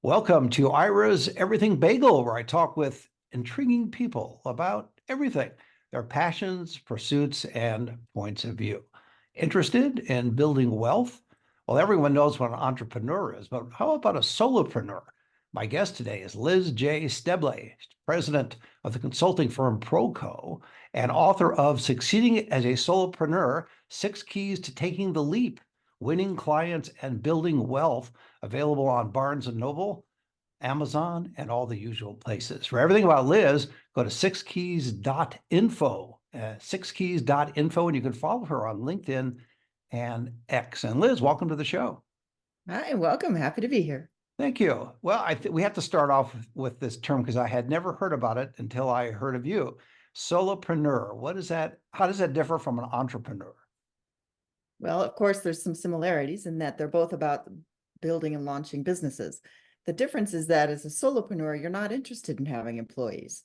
Welcome to Ira's Everything Bagel, where I talk with intriguing people about everything, their passions, pursuits, and points of view. Interested in building wealth? Well, everyone knows what an entrepreneur is, but how about a solopreneur? My guest today is Liz J. Steblay, president of the consulting firm Proco and author of Succeeding as a Solopreneur, 6 Keys to Taking the Leap, Winning Clients and Building Wealth, available on Barnes & Noble, Amazon, and all the usual places. For everything about Liz, go to sixkeys.info, sixkeys.info, and you can follow her on LinkedIn and X. And Liz, welcome to the show. Hi, welcome. Happy to be here. Thank you. Well, we have to start off with this term because I had never heard about it until I heard of you. Solopreneur. What is that? How does that differ from an entrepreneur? Well, of course, there's some similarities in that they're both about building and launching businesses. The difference is that as a solopreneur, you're not interested in having employees.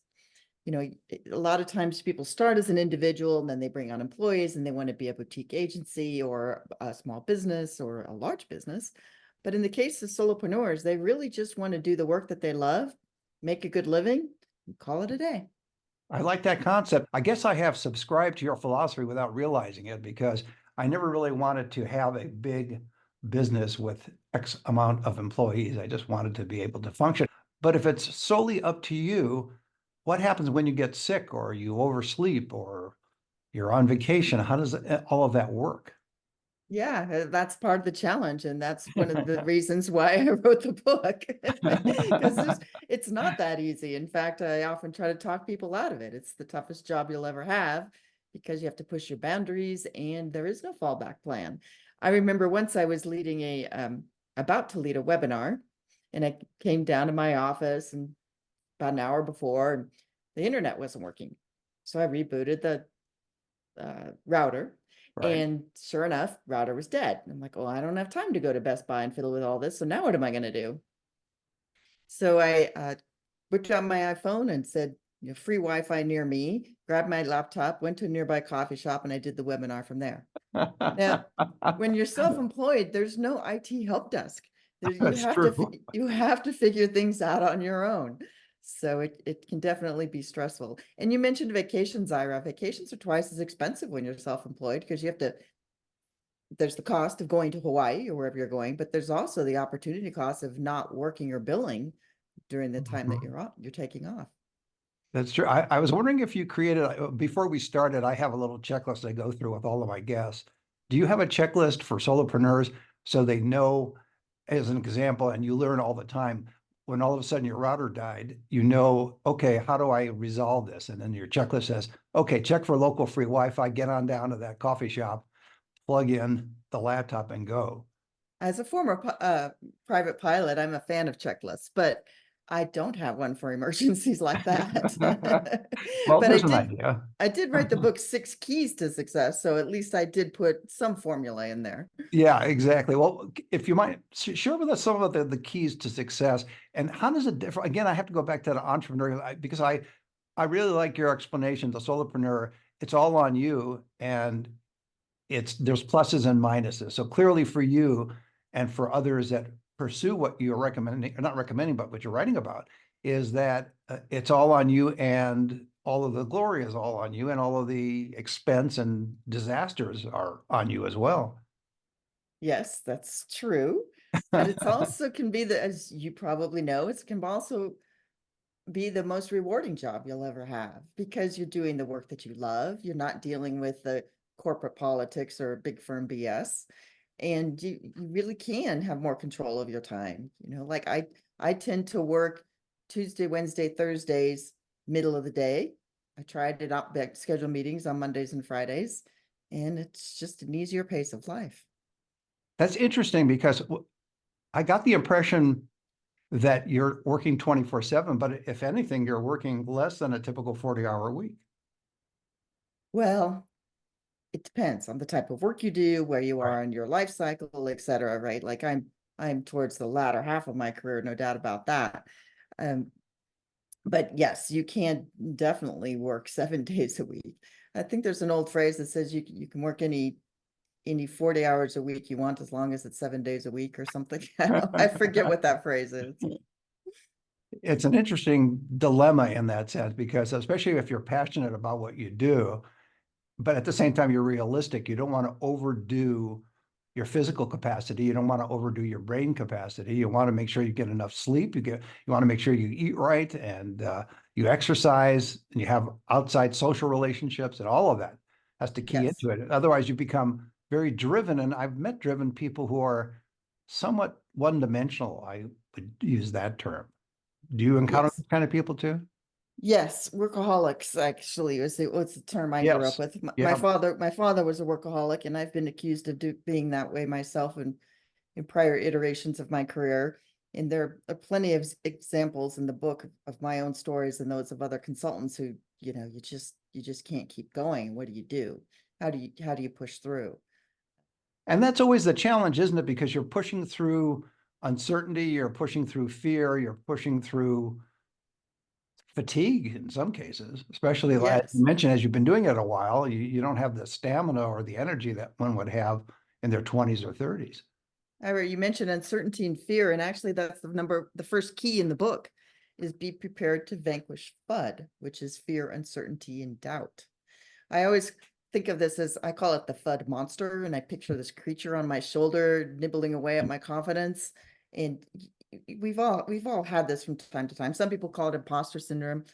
You know, a lot of times people start as an individual and then they bring on employees and they want to be a boutique agency or a small business or a large business. But in the case of solopreneurs, they really just want to do the work that they love, make a good living, and call it a day. I like that concept. I guess I have subscribed to your philosophy without realizing it because I never really wanted to have a big business with X amount of employees. I just wanted to be able to function. But if it's solely up to you, what happens when you get sick or you oversleep or you're on vacation? How does all of that work? Yeah, that's part of the challenge. And that's one of the reasons why I wrote the book. Because it's not that easy. In fact, I often try to talk people out of it. It's the toughest job you'll ever have because you have to push your boundaries and there is no fallback plan. I remember once I was about to lead a webinar, and I came down to my office and about an hour before, and the internet wasn't working. So I rebooted the router. Right. And sure enough, router was dead. I'm like, oh, I don't have time to go to Best Buy and fiddle with all this. So now what am I going to do? So I whipped out my iPhone and said, free Wi-Fi near me, grabbed my laptop, went to a nearby coffee shop, and I did the webinar from there. Now, when you're self-employed, there's no IT help desk. That's true. You have to figure things out on your own. So it can definitely be stressful. And you mentioned vacations, Ira. Vacations are twice as expensive when you're self-employed because there's the cost of going to Hawaii or wherever you're going, but there's also the opportunity cost of not working or billing during the time that you're taking off. That's true. I was wondering if you created, before we started, I have a little checklist I go through with all of my guests. Do you have a checklist for solopreneurs so they know, as an example, and you learn all the time, when all of a sudden your router died, you know, okay, how do I resolve this? And then your checklist says, okay, check for local free Wi-Fi, get on down to that coffee shop, plug in the laptop and go. As a former private pilot, I'm a fan of checklists, but I don't have one for emergencies like that. Well, But there's an idea. I did write the book, 6 Keys to Success. So at least I did put some formula in there. Yeah, exactly. Well, if you might share with us some of the keys to success and how does it differ? Again, I have to go back to the entrepreneur because I really like your explanation. The solopreneur, it's all on you, and there's pluses and minuses. So clearly for you and for others that pursue what you're recommending, or not recommending, but what you're writing about, is that it's all on you, and all of the glory is all on you, and all of the expense and disasters are on you as well. Yes, that's true. But it's also can be as you probably know, it can also be the most rewarding job you'll ever have because you're doing the work that you love. You're not dealing with the corporate politics or big firm BS. And you really can have more control of your time. Like I tend to work Tuesday, Wednesday, Thursdays, middle of the day. I try to not schedule meetings on Mondays and Fridays, and it's just an easier pace of life. That's interesting because I got the impression that you're working 24/7, but if anything, you're working less than a typical 40-hour week. Well, it depends on the type of work you do, where you Right. are in your life cycle, et cetera, right? Like I'm towards the latter half of my career, no doubt about that. Um, but yes, you can definitely work 7 days a week. I think there's an old phrase that says you can work any any 40 hours a week you want, as long as it's 7 days a week or something. I forget what that phrase is. It's an interesting dilemma in that sense, because especially if you're passionate about what you do, but at the same time, you're realistic. You don't want to overdo your physical capacity. You don't want to overdo your brain capacity. You want to make sure you get enough sleep. You want to make sure you eat right, and you exercise, and you have outside social relationships, and all of that has to key Yes. into it. Otherwise, you become very driven. And I've met driven people who are somewhat one-dimensional. I would use that term. Do you encounter Yes. those kind of people too? Yes, workaholics actually what's the term I grew up Yes. with. Yeah. My father was a workaholic, and I've been accused of being that way myself in prior iterations of my career. And there are plenty of examples in the book of my own stories and those of other consultants who, you just can't keep going. What do you do? How do you push through? And that's always the challenge, isn't it? Because you're pushing through uncertainty, you're pushing through fear, you're pushing through fatigue in some cases, especially as you Yes. mentioned, as you've been doing it a while, you don't have the stamina or the energy that one would have in their 20s or 30s. However, you mentioned uncertainty and fear, and actually that's the first key in the book is be prepared to vanquish FUD, which is fear, uncertainty, and doubt. I always think of this as, I call it the FUD monster, and I picture this creature on my shoulder nibbling away at my confidence. And we've all had this from time to time. Some people call it imposter syndrome.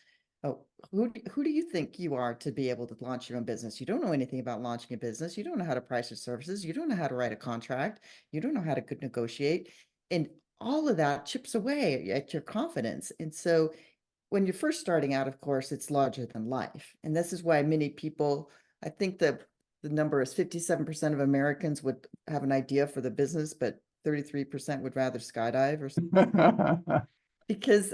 Oh, who do you think you are to be able to launch your own business? You don't know anything about launching a business. You don't know how to price your services. You don't know how to write a contract. You don't know how to negotiate. And all of that chips away at your confidence. And so when you're first starting out, of course, it's larger than life. And this is why many people, I think the number is 57% of Americans would have an idea for the business, but 33% would rather skydive or because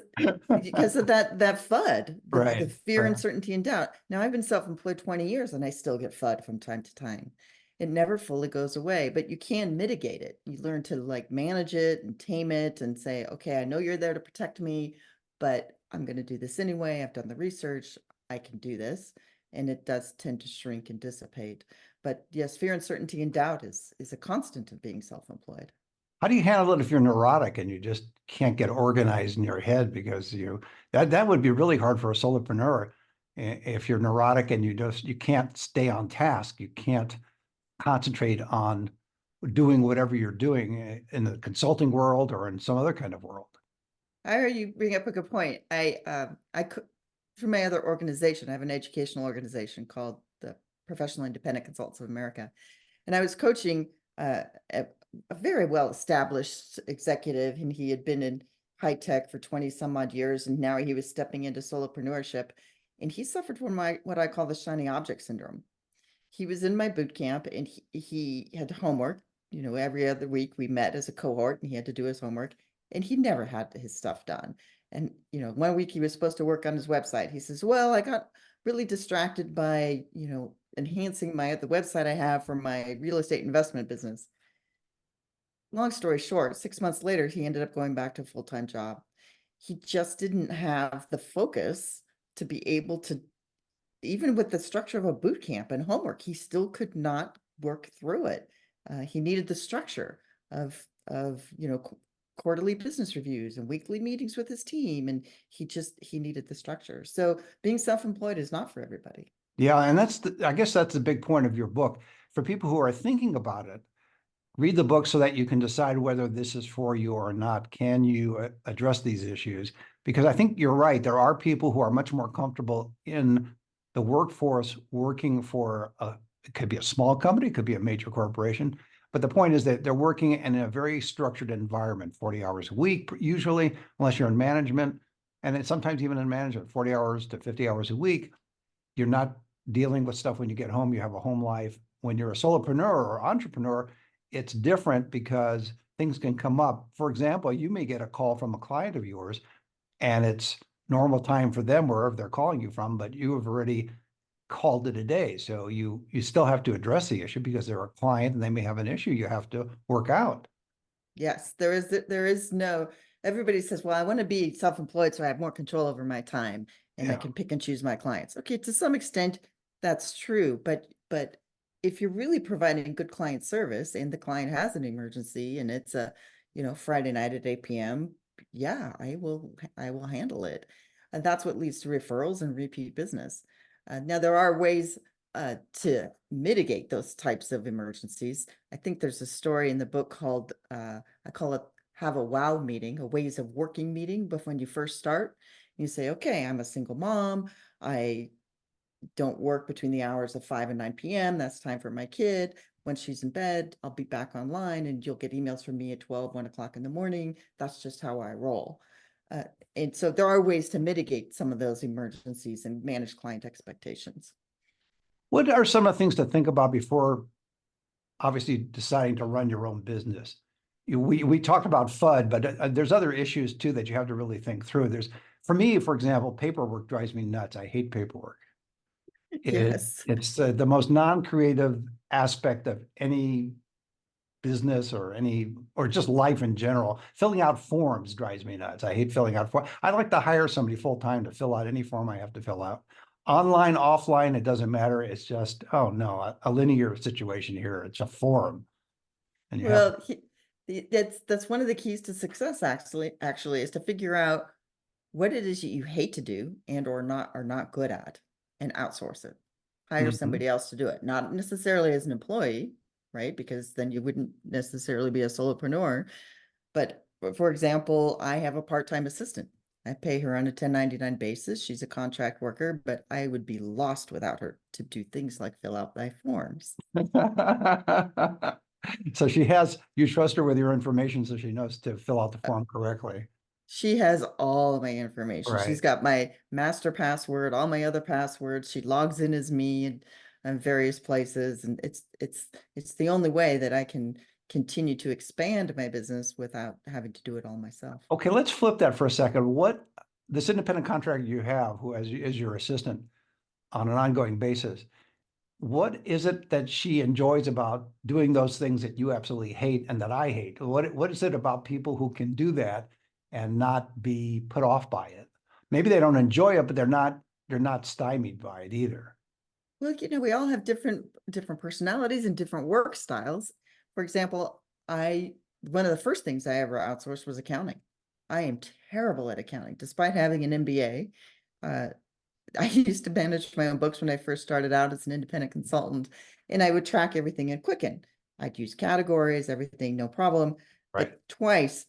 of that FUD, the Right, fear, right. uncertainty, and doubt. Now I've been self-employed 20 years and I still get FUD from time to time. It never fully goes away, but you can mitigate it. You learn to like manage it and tame it and say, okay, I know you're there to protect me, but I'm going to do this anyway. I've done the research. I can do this. And it does tend to shrink and dissipate. But yes, fear, uncertainty, and doubt is a constant of being self-employed. How do you handle it if you're neurotic and you just can't get organized in your head, because that would be really hard for a solopreneur. If you're neurotic and you can't stay on task, you can't concentrate on doing whatever you're doing in the consulting world or in some other kind of world. I heard you bring up a good point. Through my other organization, I have an educational organization called the Professional Independent Consultants of America. And I was coaching a very well-established executive, and he had been in high tech for 20 some odd years, and now he was stepping into solopreneurship. And he suffered from what I call the shiny object syndrome. He was in my boot camp, and he had homework. Every other week we met as a cohort, and he had to do his homework, and he never had his stuff done. And 1 week he was supposed to work on his website. He says, well, I got really distracted by enhancing the website I have for my real estate investment business. Long story short, 6 months later, he ended up going back to a full-time job. He just didn't have the focus to be able to, even with the structure of a boot camp and homework, he still could not work through it. He needed the structure of quarterly business reviews and weekly meetings with his team, and he needed the structure. So being self-employed is not for everybody. Yeah, and I guess that's the big point of your book. For people who are thinking about it, read the book so that you can decide whether this is for you or not. Can you address these issues? Because I think you're right. There are people who are much more comfortable in the workforce working for it could be a small company, it could be a major corporation. But the point is that they're working in a very structured environment, 40 hours a week, usually, unless you're in management. And then sometimes even in management, 40 hours to 50 hours a week. You're not dealing with stuff when you get home. You have a home life. When you're a solopreneur or entrepreneur, it's different because things can come up. For example, you may get a call from a client of yours and it's normal time for them wherever they're calling you from, but you have already called it a day. So you still have to address the issue because they're a client and they may have an issue you have to work out. Yes, there is no, everybody says, well, I want to be self-employed so I have more control over my time and I Yeah. can pick and choose my clients. Okay, to some extent, that's true, but if you're really providing good client service and the client has an emergency and it's a, Friday night at 8 p.m., yeah, I will handle it. And that's what leads to referrals and repeat business. Now there are ways to mitigate those types of emergencies. I think there's a story in the book called I call it have a wow meeting, a ways of working meeting. But when you first start, you say, okay, I'm a single mom. I don't work between the hours of 5 and 9 p.m. That's time for my kid. When she's in bed, I'll be back online and you'll get emails from me at 12, 1 o'clock in the morning. That's just how I roll. Uh, and so there are ways to mitigate some of those emergencies and manage client expectations. What are some of the things to think about before obviously deciding to run your own business? We talked about FUD, but there's other issues too that you have to really think through. For me, for example, paperwork drives me nuts. I hate paperwork. Yes. It's the most non-creative aspect of any business or just life in general. Filling out forms drives me nuts. I hate filling out forms. I'd like to hire somebody full-time to fill out any form I have to fill out. Online, offline, it doesn't matter. It's just, oh no, a linear situation here. It's a form. And you have to, Well, that's one of the keys to success, actually is to figure out what it is that you hate to do and or not are not good at, and outsource it. Hire Mhm. somebody else to do it, not necessarily as an employee, right? Because then you wouldn't necessarily be a solopreneur. But for example, I have a part-time assistant. I pay her on a 1099 basis. She's a contract worker, but I would be lost without her to do things like fill out my forms. So you trust her with your information so she knows to fill out the form correctly. She has all of my information. She's Right. got my master password, all my other passwords. She logs in as me and various places. And it's the only way that I can continue to expand my business without having to do it all myself. Okay, let's flip that for a second. This independent contractor you have who is your assistant on an ongoing basis, what is it that she enjoys about doing those things that you absolutely hate and that I hate? What is it about people who can do that and not be put off by it? Maybe they don't enjoy it, but they're not stymied by it either. Well, we all have different personalities and different work styles. For example, one of the first things I ever outsourced was accounting. I am terrible at accounting, despite having an MBA. I used to manage my own books when I first started out as an independent consultant, and I would track everything in Quicken. I'd use categories, everything, no problem. Right. But twice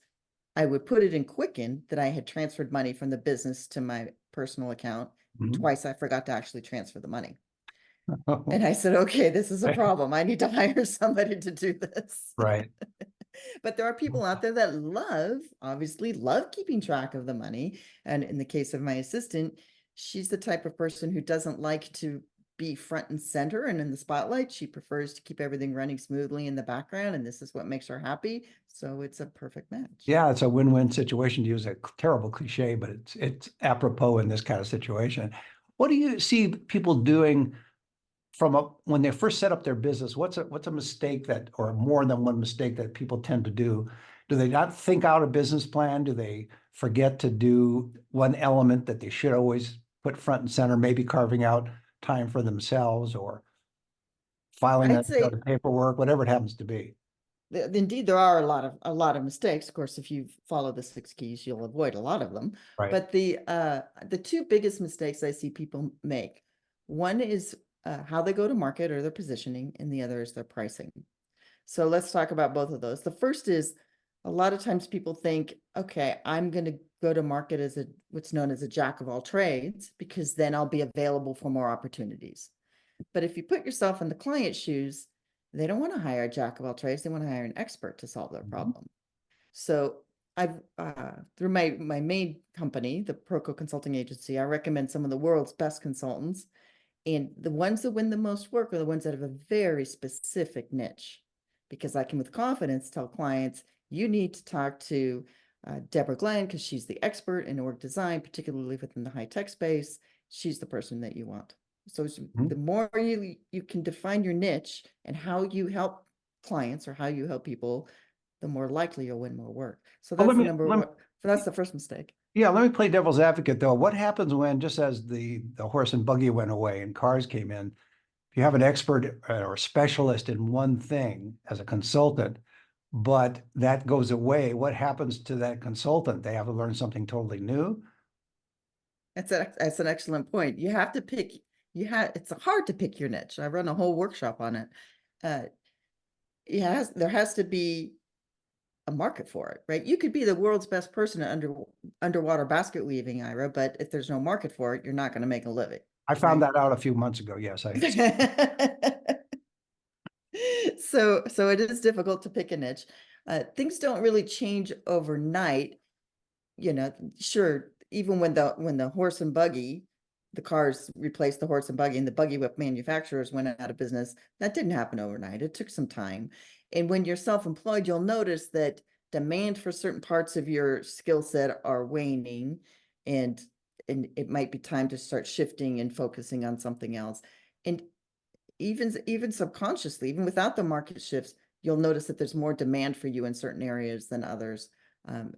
I would put it in Quicken that I had transferred money from the business to my personal account. Mhm. Twice I forgot to actually transfer the money. And I said, okay, this is a problem. I need to hire somebody to do this. Right. But there are people out there that obviously love keeping track of the money. And in the case of my assistant, she's the type of person who doesn't like to be front and center and in the spotlight. She prefers to keep everything running smoothly in the background, and this is what makes her happy. So it's a perfect match. Yeah, it's a win-win situation, to use a terrible cliche, but it's apropos in this kind of situation. What do you see people doing when they first set up their business? What's a mistake or more than one mistake that people tend to do? Do they not think out a business plan? Do they forget to do one element that they should always put front and center, maybe carving out time for themselves or filing I'd say paperwork, whatever it happens to be? indeed there are a lot of mistakes. Of course, if you follow the 6 keys, you'll avoid a lot of them. Right. But the two biggest mistakes I see people make, one is how they go to market or their positioning, and the other is their pricing. So let's talk about both of those. The first is, a lot of times people think, okay, I'm going to go to market as what's known as a jack of all trades, because then I'll be available for more opportunities. But if you put yourself in the client's shoes, they don't want to hire a jack of all trades. They want to hire an expert to solve their Mhm. problem. So I've through my main company, the Proco Consulting Agency, I recommend some of the world's best consultants. And the ones that win the most work are the ones that have a very specific niche, because I can with confidence tell clients, you need to talk to Deborah Glenn, because she's the expert in org design, particularly within the high tech space. She's the person that you want. So Mhm. the more you can define your niche and how you help clients or how you help people, the more likely you'll win more work. So Well, that's the number one. So that's the first mistake. let me play devil's advocate though. What happens when, just as the horse and buggy went away and cars came in, if you have an expert or a specialist in one thing as a consultant, but that goes away, what happens to that consultant? They have to learn something totally new. That's an excellent point. You have to pick, it's hard to pick your niche. I run a whole workshop on it. Uh, there has to be a market for it, right? You could be the world's best person at underwater basket weaving, Ira, but if there's no market for it, you're not going to make a living. I found Right? that out a few months ago. Yes, So it is difficult to pick a niche. Things don't really change overnight. You know, sure, even when the horse and buggy, the cars replaced the horse and buggy and the buggy whip manufacturers went out of business, that didn't happen overnight. It took some time. And when you're self-employed, you'll notice that demand for certain parts of your skill set are waning, and it might be time to start shifting and focusing on something else. And even subconsciously, even without the market shifts, you'll notice that there's more demand for you in certain areas than others. Um,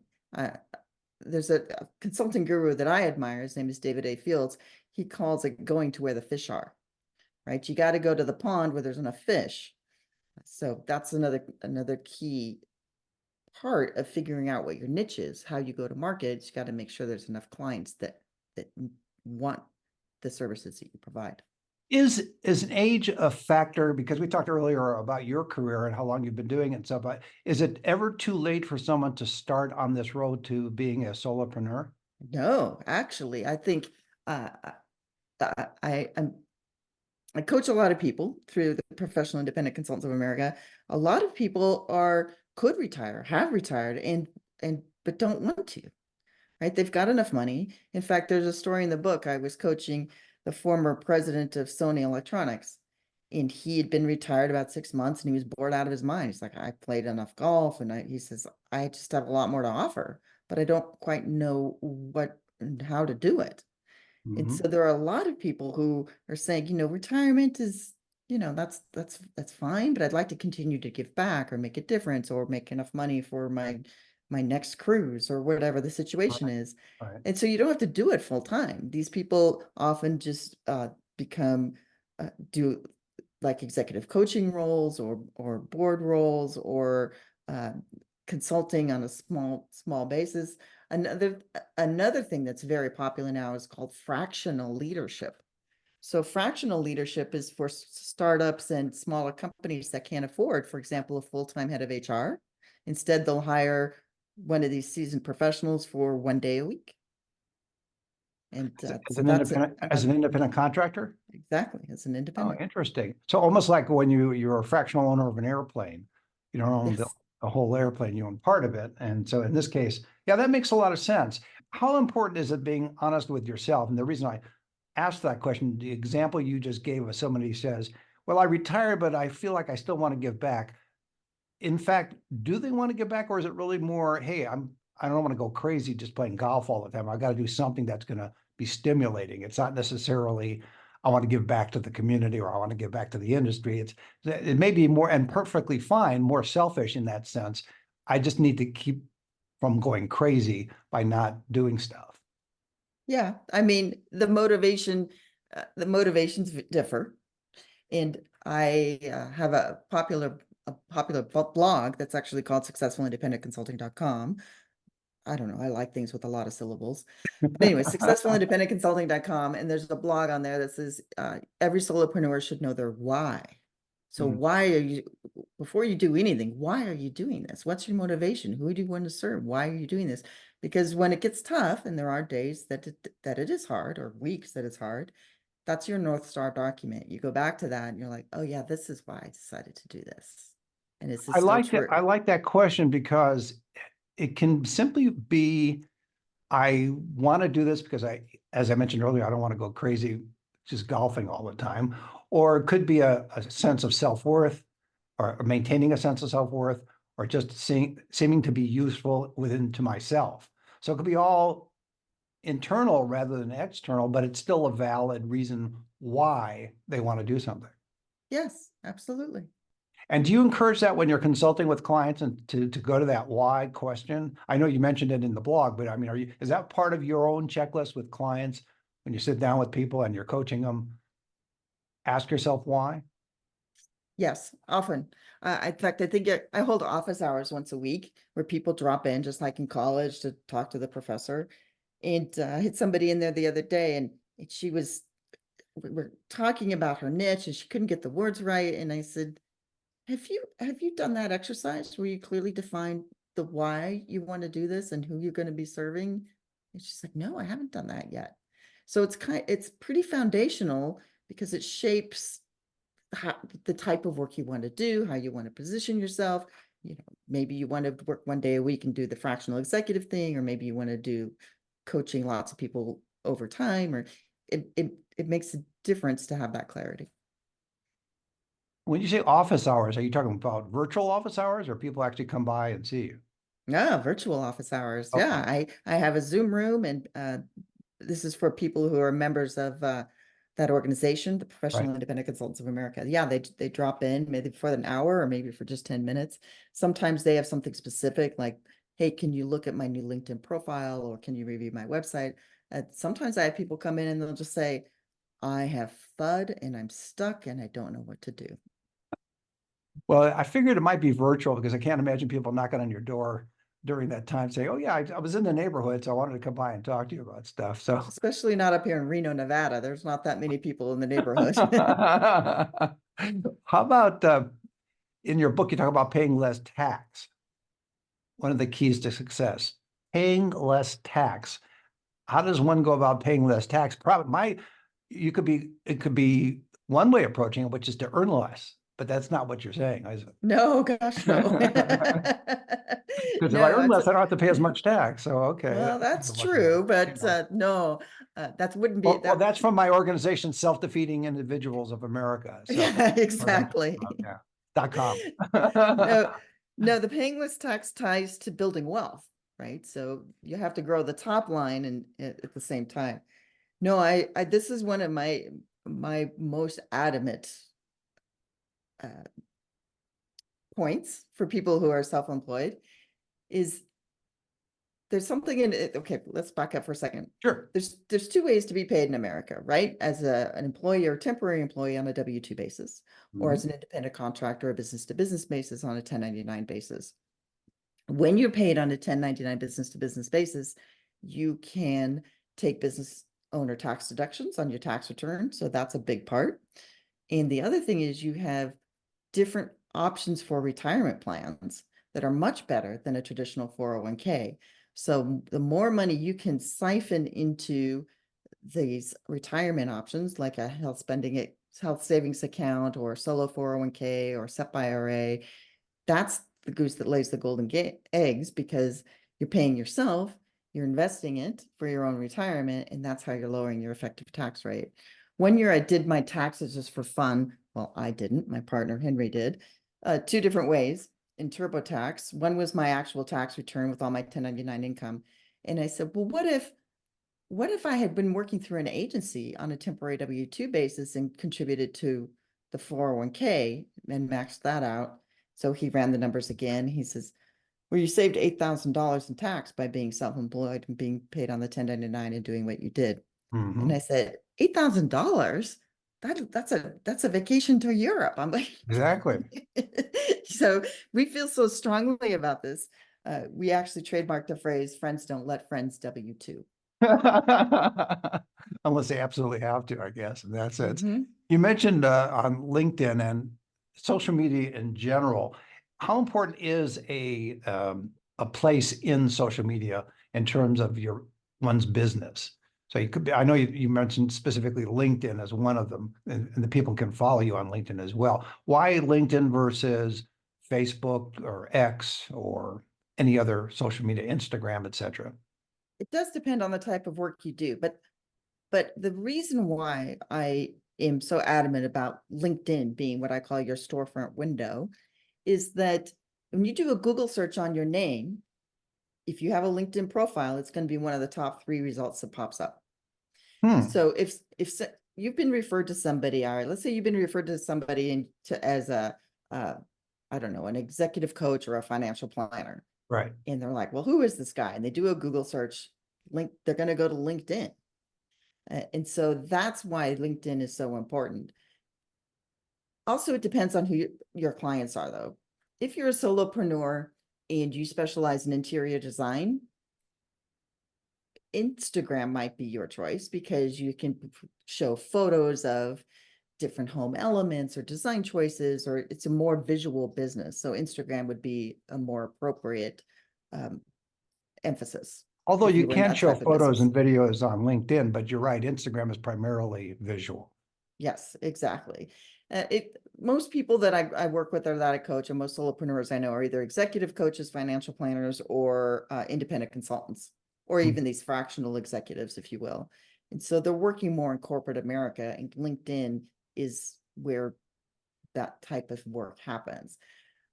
there's a consulting guru that I admire. His name is David A. Fields. He calls it going to where the fish are, right? You got to go to the pond where there's enough fish. So that's another key part of figuring out what your niche is, how you go to market. You got to make sure there's enough clients that want the services that you provide. Is an age a factor? Because we talked earlier about your career and how long you've been doing it and stuff, but is it ever too late for someone to start on this road to being a solopreneur? No, actually, I think uh, I coach a lot of people through the Professional Independent Consultants of America. A lot of people could retire, have retired, but don't want to, right? They've got enough money. In fact, there's a story in the book. I was coaching the former president of Sony Electronics, and he had been retired about 6 months, and he was bored out of his mind. He's like, I played enough golf, and he says, I just have a lot more to offer, but I don't quite know what and how to do it. And Mhm. so there are a lot of people who are saying, retirement is, that's fine, but I'd like to continue to give back or make a difference or make enough money for my next cruise or whatever the situation Right, is. right. And so you don't have to do it full time. These people often just become do like executive coaching roles or board roles or uh, consulting on a small basis. Another thing that's very popular now is called fractional leadership. So fractional leadership is for startups and smaller companies that can't afford, for example, a full-time head of HR. Instead, they'll hire one of these seasoned professionals for 1 day a week. And so that's As an another, independent contractor? exactly, as an Oh, independent. interesting. So almost like when you're a fractional owner of an airplane, you don't own Yes. the whole airplane, you own part of it. And so in this case, yeah, that makes a lot of sense. How important is it being honest with yourself? And the reason I asked that question, the example you just gave of somebody who says, well, I retired, but I feel like I still want to give back. In fact, do they want to give back, or is it really more, hey, I don't want to go crazy just playing golf all the time. I got to do something that's going to be stimulating. It's not necessarily I want to give back to the community or I want to give back to the industry. It may be more, and perfectly fine, more selfish in that sense. I just need to keep from going crazy by not doing stuff. Yeah. I mean, the motivations differ. And I have a popular blog that's actually called successfulindependentconsulting.com. I don't know. I like things with a lot of syllables. But anyway, successfulindependentconsulting.com. And there's a blog on there that says every solopreneur should know their why. So Mm. why are you, before you do anything, why are you doing this? What's your motivation? Who do you want to serve? Why are you doing this? Because when it gets tough, and there are days that it is hard, or weeks that it's hard, that's your North Star document. You go back to that and you're like, oh yeah, this is why I decided to do this. And is this still I true? like that question because it can simply be I want to do this because as I mentioned earlier, I don't want to go crazy just golfing all the time. Or it could be a sense of self-worth or maintaining a sense of self-worth or just seeming to be useful within to myself. So it could be all internal rather than external, but it's still a valid reason why they want to do something. Yes, absolutely. And do you encourage that when you're consulting with clients and to go to that why question? I know you mentioned it in the blog, but I mean, is that part of your own checklist with clients when you sit down with people and you're coaching them? ask yourself why? Yes, often. In fact, I think I hold office hours once a week where people drop in, just like in college, to talk to the professor. And I had somebody in there the other day, and we were talking about her niche, and she couldn't get the words right. And I said, have you done that exercise where you clearly define the why you want to do this and who you're going to be serving? And she's like, no, I haven't done that yet. So it's pretty foundational because it shapes the type of work you want to do, how you want to position yourself. Maybe you want to work one day a week and do the fractional executive thing, or maybe you want to do coaching lots of people over time, or it makes a difference to have that clarity. When you say office hours, are you talking about virtual office hours or people actually come by and see you? Yeah, virtual office hours. Okay. Yeah, I have a Zoom room, and this is for people who are members of that organization, the Right. Professional Independent Consultants of America. Yeah, they drop in maybe for an hour or maybe for just 10 minutes. Sometimes they have something specific like, hey, can you look at my new LinkedIn profile, or can you review my website? Sometimes I have people come in and they'll just say, I have FUD and I'm stuck and I don't know what to do. Well, I figured it might be virtual because I can't imagine people knocking on your door during that time saying, oh, yeah, I was in the neighborhood, so I wanted to come by and talk to you about stuff. So, Especially not up here in Reno, Nevada. There's not that many people in the neighborhood. how about in your book, you talk about paying less tax? One of the keys to success, paying less tax. How does one go about paying less tax? Probably it could be one way approaching it, which is to earn less, but that's not what you're saying, is it? No, gosh, no. Because if I No, earn less, I don't have to pay as much tax. So, okay. well, that's I'm looking at it. true, You but know. no, that wouldn't be Well, that. that's from my organization, Self-Defeating Individuals of America. So, Yeah, or, exactly. yeah, .com. No, no, the paying less tax ties to building wealth, right? So you have to grow the top line and at the same time. No, this is one of my most adamant uh, points for people who are self-employed is there's something in it. Okay, let's back up for a second. Sure. There's two ways to be paid in America, right? As an employee or temporary employee on a W-2 basis, or as an independent contractor or business to business basis on a 1099 basis. When you're paid on a 1099 business to business basis, you can take business owner tax deductions on your tax return. So that's a big part. And the other thing is you have different options for retirement plans that are much better than a traditional 401k. So the more money you can siphon into these retirement options, like a health savings account or solo 401k or SEP IRA, that's the goose that lays the golden eggs, because you're paying yourself, you're investing it for your own retirement, and that's how you're lowering your effective tax rate. One year I did my taxes just for fun. Well, I didn't, my partner Henry did, two different ways in TurboTax. One was my actual tax return with all my 1099 income. And I said, well, what if I had been working through an agency on a temporary W-2 basis and contributed to the 401k and maxed that out? So he ran the numbers again. He says, well, you saved $8,000 in tax by being self-employed and being paid on the 1099 and doing what you did. And I said, $8,000? That's a vacation to Europe. I'm like, Exactly. so we feel so strongly about this. We actually trademarked the phrase, friends don't let friends W-2. Unless they absolutely have to, I guess, in that sense. Mm-hmm. You mentioned on LinkedIn and social media in general. How important is a place in social media in terms of one's business? So you could be, I know you mentioned specifically LinkedIn as one of them, and the people can follow you on LinkedIn as well. Why LinkedIn versus Facebook or X or any other social media, Instagram, et cetera? It does depend on the type of work you do, but the reason why I am so adamant about LinkedIn being what I call your storefront window is that when you do a Google search on your name, if you have a LinkedIn profile, it's going to be one of the top 3 results that pops up. So if you've been referred to somebody, all right, let's say you've been referred to somebody as I don't know, an executive coach or a financial planner. Right. And they're like, well, who is this guy? And they do a Google search, they're going to go to LinkedIn. And so that's why LinkedIn is so important. Also, it depends on who your clients are, though. If you're a solopreneur and you specialize in interior design, Instagram might be your choice because you can show photos of different home elements or design choices, or it's a more visual business. So Instagram would be a more appropriate emphasis Although if you you were in can that show type of photos business. and videos on LinkedIn, but you're right, Instagram is primarily visual. Yes, exactly. Most people that I work with or that I coach, and most solopreneurs I know are either executive coaches, financial planners, or independent consultants, or Hmm. even these fractional executives, if you will. And so they're working more in corporate America, and LinkedIn is where that type of work happens.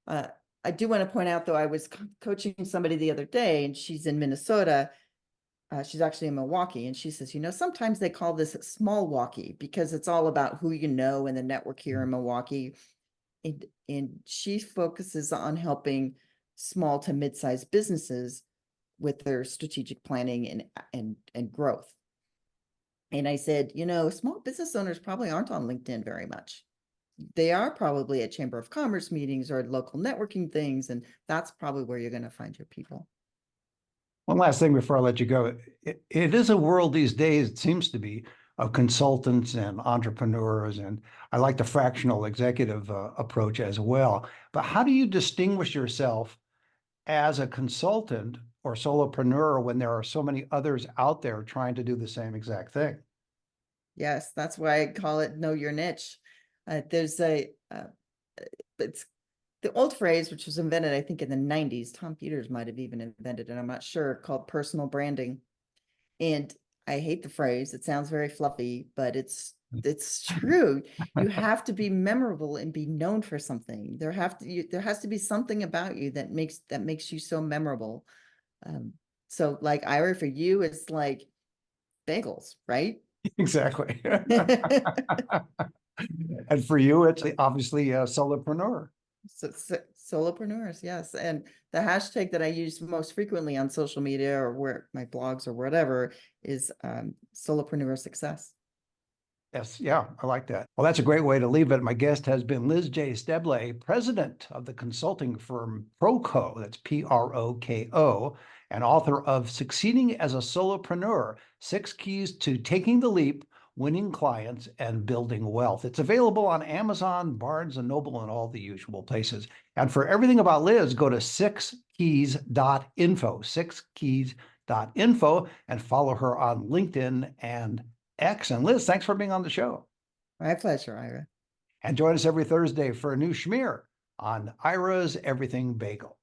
Uh, I do want to point out, though, I was coaching somebody the other day, and she's in Minnesota. She's actually in Milwaukee, and she says, sometimes they call this small walkie because it's all about who you know and the network here in Milwaukee. And she focuses on helping small to mid-sized businesses with their strategic planning and growth. And I said, small business owners probably aren't on LinkedIn very much. They are probably at Chamber of Commerce meetings or local networking things, and that's probably where you're going to find your people. One last thing before I let you go. It is a world these days, it seems to be, of consultants and entrepreneurs, and I like the fractional executive approach as well. But how do you distinguish yourself as a consultant or solopreneur when there are so many others out there trying to do the same exact thing? Yes, that's why I call it know your niche. There's it's the old phrase, which was invented, I think, in the 90s. Tom Peters might have even invented it, I'm not sure, called personal branding. And I hate the phrase. It sounds very fluffy, but it's true. You have to be memorable and be known for something. There has to be something about you that makes you so memorable. So like Ira, for you, it's like bagels, right? Exactly. And for you, it's obviously a solopreneur. Solopreneurs, yes. And the hashtag that I use most frequently on social media or where my blogs or whatever is solopreneur success. Yes, yeah, I like that. Well, that's a great way to leave it. My guest has been Liz J. Steblay, president of the consulting firm Proko, that's Proko, and author of Succeeding as a Solopreneur, 6 Keys to Taking the Leap, Winning Clients, and Building Wealth. It's available on Amazon, Barnes & Noble, and all the usual places. And for everything about Liz, go to 6keys.info, 6keys.info, and follow her on LinkedIn and X. And Liz, thanks for being on the show. My pleasure, Ira. And join us every Thursday for a new schmear on Ira's Everything Bagel.